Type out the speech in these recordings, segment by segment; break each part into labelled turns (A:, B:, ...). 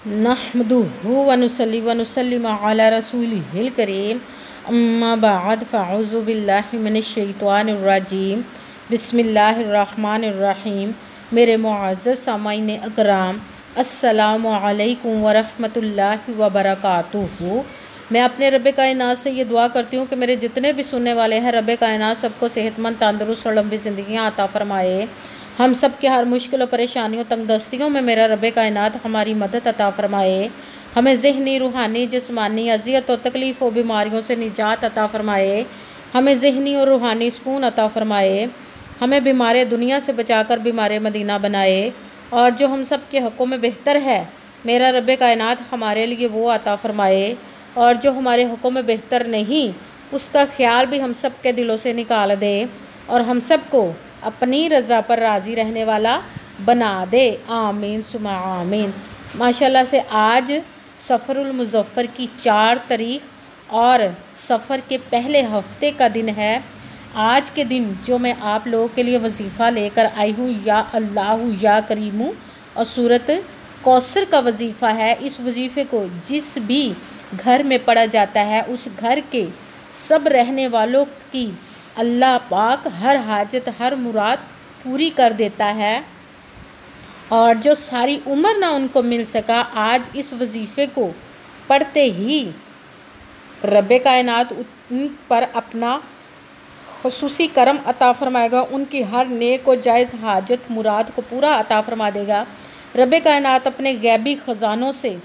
A: नहमदुहु व नुसल्ली व नुसल्लिमु अला रसूलिहिल करीम अम्मा बाद फ़अऊज़ु बिल्लाहि मिनश शैतानिर रजीम बिस्मिल्लाहिर रहमानिर रहीम। मेरे मुअज़्ज़ज़ सामाईन अकराम, अस्सलामु अलैकुम व रहमतुल्लाहि व बरकातुहू। मैं अपने रब कायनात से ये दुआ करती हूँ कि मेरे जितने भी सुनने वाले हैं, रब कायनात सबको सेहतमंद, तंदुरुस्त और लंबी ज़िंदगियाँ अता फ़रमाए। हम सब की हर मुश्किल और परेशानियों, तंगदस्तियों में मेरा रब कायनात हमारी मदद अता फ़रमाए। हमें ज़हनी, रूहानी, जिस्मानी अज़ियत और तकलीफ़ और बीमारियों से निजात अता फ़रमाए। हमें ज़हनी और रूहानी सुकून अता फ़रमाए। हमें बीमार दुनिया से बचाकर बीमार मदीना बनाए। और जो हम सब के हक़ों में बेहतर है, मेरा रब कायनात हमारे लिए वो अता फ़रमाए। और जो हमारे हक़ों में बेहतर नहीं, उसका ख्याल भी हम सब के दिलों से निकाल दे और हम सब को अपनी रज़ा पर राज़ी रहने वाला बना दे। आमीन सुमा आमीन। माशाल्लाह से आज सफ़रुल मुज़फ़्फ़र की 4 तारीख़ और सफ़र के पहले हफ्ते का दिन है। आज के दिन जो मैं आप लोगों के लिए वजीफ़ा लेकर आई हूँ, या अल्लाहु या करीमू और सूरत कौसर का वजीफ़ा है। इस वजीफ़े को जिस भी घर में पढ़ा जाता है, उस घर के सब रहने वालों की अल्लाह पाक हर हाजत, हर मुराद पूरी कर देता है। और जो सारी उम्र ना उनको मिल सका, आज इस वजीफ़े को पढ़ते ही रब कायनात उन पर अपना खुसूसी करम अता फ़रमाएगा। उनकी हर नेक और जायज़ हाजत मुराद को पूरा अता फ़रमा देगा। रब कायनात अपने गैबी ख़जानों से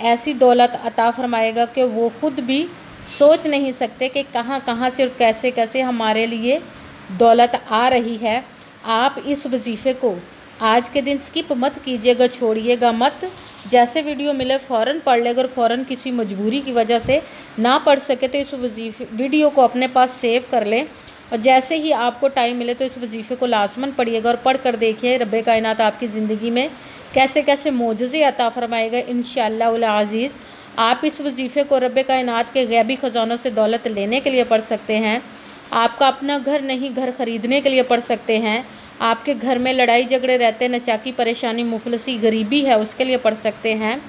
A: ऐसी दौलत अता फ़रमाएगा कि वो ख़ुद भी सोच नहीं सकते कि कहाँ कहाँ से और कैसे कैसे हमारे लिए दौलत आ रही है। आप इस वजीफ़े को आज के दिन स्किप मत कीजिएगा, छोड़िएगा मत। जैसे वीडियो मिले फ़ौरन पढ़ ले। अगर फ़ौरन किसी मजबूरी की वजह से ना पढ़ सके तो इस वीडियो को अपने पास सेव कर लें, और जैसे ही आपको टाइम मिले तो इस वजीफ़े को लाजमन पढ़िएगा और पढ़ कर देखिए रब कायनात आपकी ज़िंदगी में कैसे कैसे मोजज़े अता फ़रमाएगा इंशाअल्लाह अज़ीज़। आप इस वजीफ़े को रब कायनात के गैबी ख़जानों से दौलत लेने के लिए पढ़ सकते हैं। आपका अपना घर नहीं, घर ख़रीदने के लिए पढ़ सकते हैं। आपके घर में लड़ाई झगड़े रहते, नचाकी, परेशानी, मुफलसी, गरीबी है, उसके लिए पढ़ सकते हैं।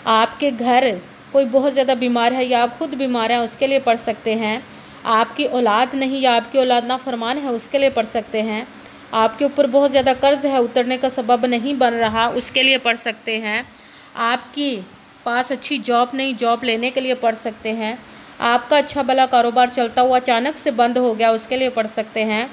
A: आपके घर कोई बहुत ज़्यादा बीमार है या आप ख़ुद बीमार हैं, उसके लिए पढ़ सकते हैं। आपकी औलाद नहीं या आपकी औलाद नाफरमान है, उसके लिए पढ़ सकते हैं। आपके ऊपर बहुत ज़्यादा कर्ज़ है, उतरने का सबब नहीं बन रहा, उसके लिए पढ़ सकते हैं। आपकी पास अच्छी जॉब नहीं, जॉब लेने के लिए पढ़ सकते हैं। आपका अच्छा भला कारोबार चलता हुआ अचानक से बंद हो गया, उसके लिए पढ़ सकते हैं।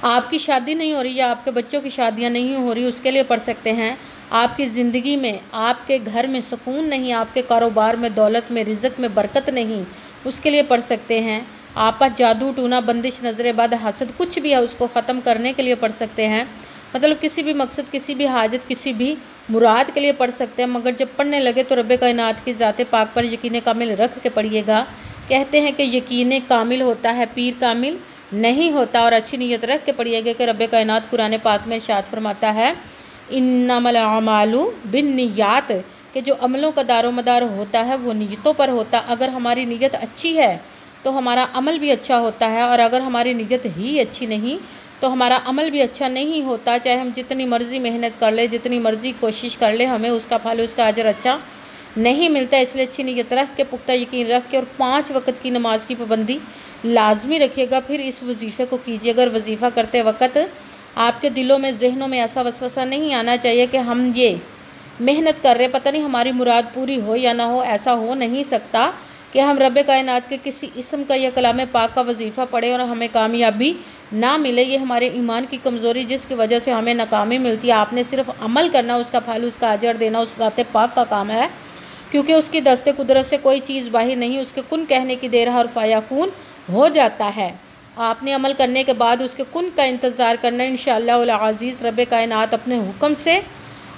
A: आपकी शादी नहीं हो रही या आपके बच्चों की शादियां नहीं हो रही, उसके लिए पढ़ सकते हैं। आपकी ज़िंदगी में, आपके घर में सुकून नहीं, आपके कारोबार में, दौलत में, रिज़्क़ में बरकत नहीं, उसके लिए पढ़ सकते हैं। आप पर जादू, टूना, बंदिश, नज़र बद, हसद कुछ भी है, उसको ख़त्म करने के लिए पढ़ सकते हैं। मतलब किसी भी मकसद, किसी भी हाजत, किसी भी मुराद के लिए पढ़ सकते हैं। मगर जब पढ़ने लगे तो रब कायनात की ज़ात पाक पर यकीन कामिल रख के पढ़िएगा। कहते हैं कि यकीन कामिल होता है, पीर कामिल नहीं होता। और अच्छी नीयत रख के पढ़िएगा कि रब कायनात कुरान पाक में इरशाद फरमाता है, इन्नमल अमालु बिन्नियात, कि जो अमलों का दारोमदार होता है वो नीयतों पर होता। अगर हमारी नीयत अच्छी है तो हमारा अमल भी अच्छा होता है, और अगर हमारी नीयत ही अच्छी नहीं तो हमारा अमल भी अच्छा नहीं होता। चाहे हम जितनी मर्ज़ी मेहनत कर ले, जितनी मर्ज़ी कोशिश कर ले, हमें उसका फल, उसका अजर अच्छा नहीं मिलता। इसलिए अच्छी नीयत रख के, पुख्ता यकीन रख के, और 5 वक्त की नमाज की पाबंदी लाजमी रखिएगा। फिर इस वजीफ़े को कीजिए। अगर वजीफ़ा करते वक्त आपके दिलों में, जहनों में ऐसा वसवसा नहीं आना चाहिए कि हम ये मेहनत कर रहे, पता नहीं हमारी मुराद पूरी हो या ना हो। ऐसा हो नहीं सकता कि हम रब कायनात के किसी इस्म का या कलाम पाक का वजीफ़ा पढ़े और हमें कामयाबी ना मिले। ये हमारे ईमान की कमज़ोरी, जिसकी वजह से हमें नाकामी मिलती है। आपने सिर्फ अमल करना, उसका फल, उसका अजर देना उस ज़ात पाक का काम है, क्योंकि उसकी दस्ते कुदरत से कोई चीज़ बाहर नहीं। उसके कुन कहने की देर है और फ़याकून हो जाता है। आपने अमल करने के बाद उसके कुन का इंतज़ार करना। इंशाअल्लाह अज़ीज़ रब कायनात अपने हुक्म से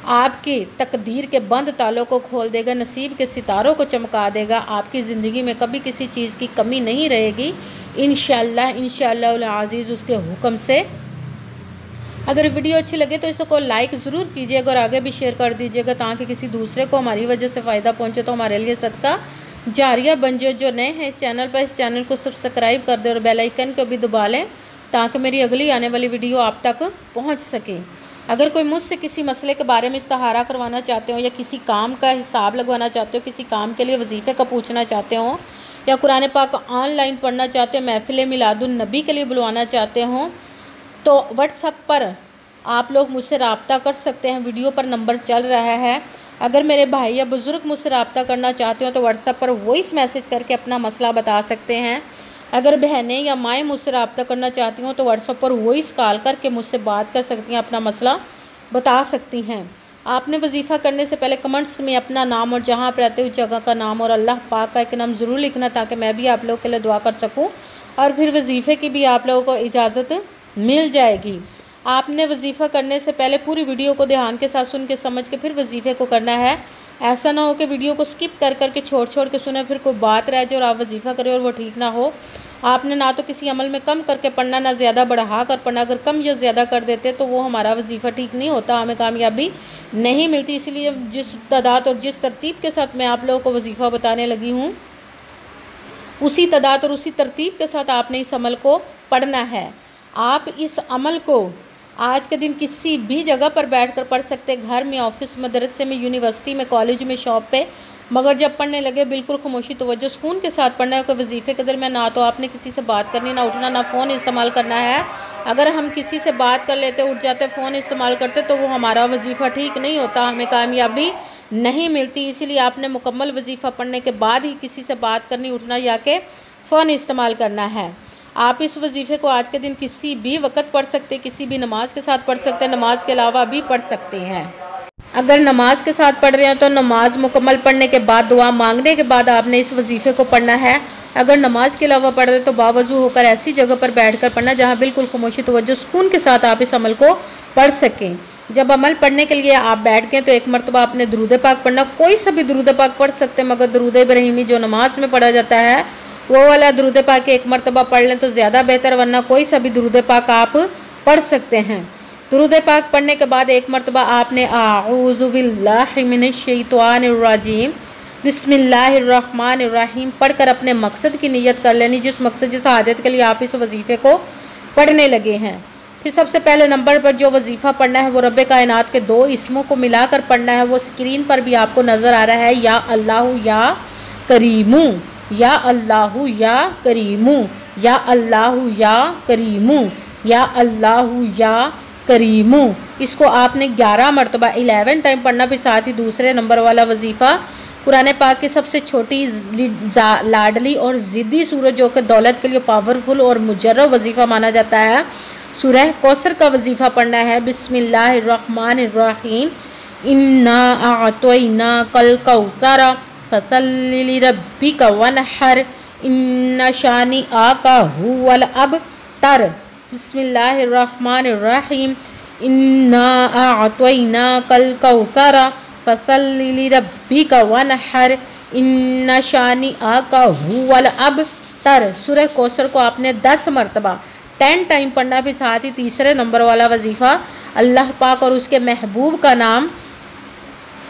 A: आपकी तकदीर के बंद तालों को खोल देगा, नसीब के सितारों को चमका देगा। आपकी ज़िंदगी में कभी किसी चीज़ की कमी नहीं रहेगी इंशाअल्लाह अज़ीज़ उसके हुक्म से। अगर वीडियो अच्छी लगे तो इसको लाइक ज़रूर कीजिएगा और आगे भी शेयर कर दीजिएगा, ताकि किसी दूसरे को हमारी वजह से फ़ायदा पहुँचे तो हमारे लिए सदका जारिया बन जाए। जो नए हैं इस चैनल पर, इस चैनल को सब्सक्राइब कर दें और बेल आइकन को भी दबा लें, ताकि मेरी अगली आने वाली वीडियो आप तक पहुँच सके। अगर कोई मुझसे किसी मसले के बारे में इस्तिखारा करवाना चाहते हो, या किसी काम का हिसाब लगवाना चाहते हो, किसी काम के लिए वजीफ़े का पूछना चाहते हो, या कुरान पाक ऑनलाइन पढ़ना चाहते हो, महफ़िल मिलादुन नबी के लिए बुलवाना चाहते हो, तो व्हाट्सएप पर आप लोग मुझसे रब्ता कर सकते हैं। वीडियो पर नंबर चल रहा है। अगर मेरे भाई या बुज़ुर्ग मुझसे रब्ता करना चाहते हो तो व्हाट्सएप पर वॉइस मैसेज करके अपना मसला बता सकते हैं। अगर बहनें या माएँ मुझसे रब्ता करना चाहती हों तो व्हाट्सएप पर वॉइस कॉल करके मुझसे बात कर सकती हैं, अपना मसला बता सकती हैं। आपने वजीफ़ा करने से पहले कमेंट्स में अपना नाम और जहाँ पर रहते उस जगह का नाम और अल्लाह पाक का एक नाम ज़रूर लिखना, ताकि मैं भी आप लोगों के लिए दुआ कर सकूँ और फिर वजीफ़े की भी आप लोगों को इजाज़त मिल जाएगी। आपने वजीफ़ा करने से पहले पूरी वीडियो को ध्यान के साथ सुन के समझ के फिर वजीफ़े को करना है। ऐसा ना हो कि वीडियो को स्किप कर करके छोड़ के सुने, फिर कोई बात रह जाए और आप वजीफ़ा करें और वो ठीक ना हो। आपने ना तो किसी अमल में कम करके पढ़ना, ना ज़्यादा बढ़ा कर पढ़ना। अगर कम या ज़्यादा कर देते तो वो हमारा वजीफ़ा ठीक नहीं होता, हमें कामयाबी नहीं मिलती। इसलिए जिस तादाद और जिस तरतीब के साथ मैं आप लोगों को वजीफ़ा बताने लगी हूँ, उसी तादाद और उसी तरतीब के साथ आपने इस अमल को पढ़ना है। आप इस अमल को आज के दिन किसी भी जगह पर बैठकर पढ़ सकते, घर में, ऑफिस, मदरसे में, यूनिवर्सिटी में, कॉलेज में, शॉप पे। मगर जब पढ़ने लगे बिल्कुल खामोशी तवज्जो सुकून के साथ पढ़ना है। कोई वजीफ़े के दरमियान ना तो आपने किसी से बात करनी, ना उठना, ना फ़ोन इस्तेमाल करना है। अगर हम किसी से बात कर लेते, उठ जाते, फ़ोन इस्तेमाल करते तो वो हमारा वजीफ़ा ठीक नहीं होता, हमें कामयाबी नहीं मिलती। इसीलिए आपने मुकम्मल वजीफ़ा पढ़ने के बाद ही किसी से बात करनी, उठना या के फ़ोन इस्तेमाल करना है। आप इस वजीफ़े को आज के दिन किसी भी वक्त पढ़ सकते, किसी भी नमाज के साथ पढ़ सकते, नमाज के अलावा भी पढ़ सकते हैं। अगर नमाज के साथ पढ़ रहे हैं तो नमाज मुकम्मल पढ़ने के बाद, दुआ मांगने के बाद आपने इस वजीफ़े को पढ़ना है। अगर नमाज के अलावा पढ़ रहे तो बावजू होकर ऐसी जगह पर बैठकर पढ़ना जहाँ बिल्कुल खामोशी तवज्जो सुकून के साथ आप इस अमल को पढ़ सकें। जब अमल पढ़ने के लिए आप बैठ गए तो एक मरतबा आपने दुरूद पाक पढ़ना। कोई सा भी दुरूद पाक पढ़ सकते हैं, मगर दुरूद इब्राहिमी जो नमाज में पढ़ा जाता है वो वाला दुरूद पाक एक मरतबा पढ़ लें तो ज़्यादा बेहतर, वरना कोई सा भी दुरूद पाक आप पढ़ सकते हैं। दुरूद पाक पढ़ने के बाद एक मरतबा आपने आऊज़ु बिल्लाहि मिनश शैतानिर रजीम बिस्मिल्लाहिर्रहमानिर्रहीम पढ़कर अपने मकसद की नियत कर लेनी, जिस मकसद, जिस हाजत के लिए आप इस वजीफ़े को पढ़ने लगे हैं। फिर सबसे पहले नंबर पर जो वजीफ़ा पढ़ना है वो रब्बे कायनात के 2 इसमों को मिलाकर पढ़ना है। वो स्क्रीन पर भी आपको नज़र आ रहा है, या अल्लाहु या करीमू, या अल्लाहु या करीमू, या अल्लाहु या करीमू, या अल्लाहु या करीमू। इसको आपने 11 मरतबा 11 टाइम पढ़ना। फिर साथ ही दूसरे नंबर वाला वजीफ़ा कुरान पाक की सबसे छोटी, लाडली और ज़िद्दी सूरत, जो कि दौलत के लिए पावरफुल और मुजर्रब वजीफ़ा माना जाता है, सूरह कौसर का वजीफ़ा पढ़ना है। बिस्मिल्लाहिर्रहमानिर्रहीम इन्ना अअतैना कल कौसर फसल्लि लिरब्बिका वनहर इन्ना शानिअका हुवल अबतर। बिस्मिल्लाहिर्रहमानिर्रहीम इन्ना अअतैना कल कौसर फसल्लि लिरब्बिका वनहर इन्ना शानिअका हुवल अबतर। सूरह कौसर को आपने 10 मरतबा 10 टाइम पढ़ना। फिर साथ ही तीसरे नंबर वाला वजीफ़ा अल्लाह पाक और उसके महबूब का नाम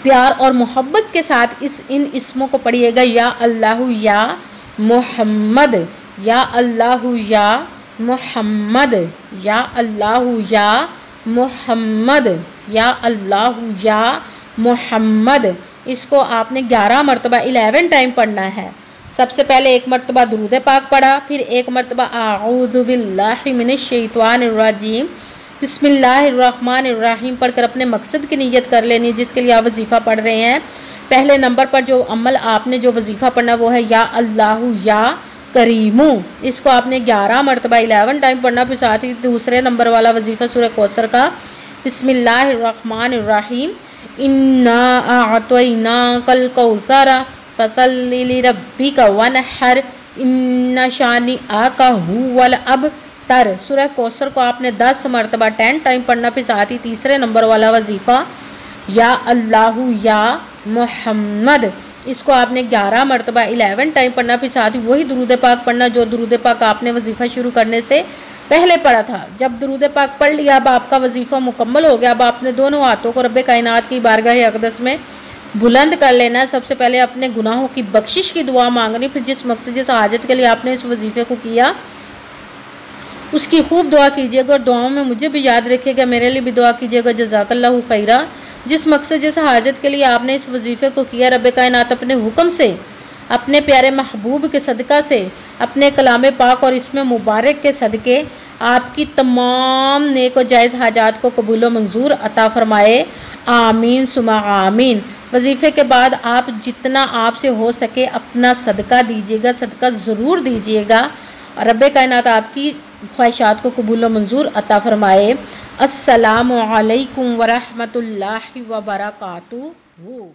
A: प्यार और मोहब्बत के साथ इन इसमों को पढ़िएगा। या अल्लाहु या मोहम्मद, या अल्लाहु या मोहम्मद, या अल्लाहु या मोहम्मद, या अल्लाहु या मोहम्मद। इसको आपने 11 मरतबा 11 टाइम पढ़ना है। सबसे पहले एक मरतबा दुरूद पाक पढ़ा, फिर एक मरतबा आऊज़ु बिल्लाहि मिनश शैतानिर रजीम बिस्मिल्लाहिर्रहमानिर्रहीम पढ़कर अपने मकसद की नियत कर लेनी, जिसके लिए आप वजीफ़ा पढ़ रहे हैं। पहले नंबर पर जो अमल आपने जो वजीफ़ा पढ़ना वो है या अल्लाहु या करीमू। इसको आपने 11 मरतबा 11 टाइम पढ़ना। फिर साथ ही दूसरे नंबर वाला वजीफ़ा सूरह कौसर का बिस्मिल्लाहिर्रहमानिर्रहीम इन्ना अअतैना कल कौसर फसल्लि लिरब्बिका वनहर इन्ना शानिअका हुवल अबतर। सूरह कौसर को आपने 10 मरतबा 10 टाइम पढ़ना। फिर साथ ही तीसरे नंबर वाला वजीफ़ा या अल्लाहु या मोहम्मद, इसको आपने 11 मरतबा 11 टाइम पढ़ना। फिर साथ ही वही दुरूद पाक पढ़ना जो दुरूद पाक आपने वजीफ़ा शुरू करने से पहले पढ़ा था। जब दुरूद पाक पढ़ लिया, अब आपका वजीफ़ा मुकम्मल हो गया। अब आपने दोनों हाथों को रब्बे कायनात की बारगाह अक़दस में बुलंद कर लेना है। सबसे पहले अपने गुनाहों की बख्शिश की दुआ मांगनी। फिर जिस मकसद, जिस हाजत के लिए आपने इस वजीफ़े को किया उसकी खूब दुआ कीजिएगा और दुआओं में मुझे भी याद रखिएगा, मेरे लिए भी दुआ कीजिएगा। जज़ाकल्लाहु खैरा। जिस मकसद जिस हाजत के लिए आपने इस वजीफ़े को किया, रब कायनात अपने हुक्म से, अपने प्यारे महबूब के सदका से, अपने कलाम पाक और इसमें मुबारक के सदके आपकी तमाम नेक व जायज़ हाजात को कबूल मंजूर अता फ़रमाए। आमीन सुमा आमीन। वजीफ़े के बाद आप जितना आपसे हो सके अपना सदका दीजिएगा, सदका ज़रूर दीजिएगा। रब कायनात आपकी ख्वाहिशात को कबूल मंजूर अता फ़रमाए। अस्सलामु अलैकुम व रहमतुल्लाहि व बरकातुहू।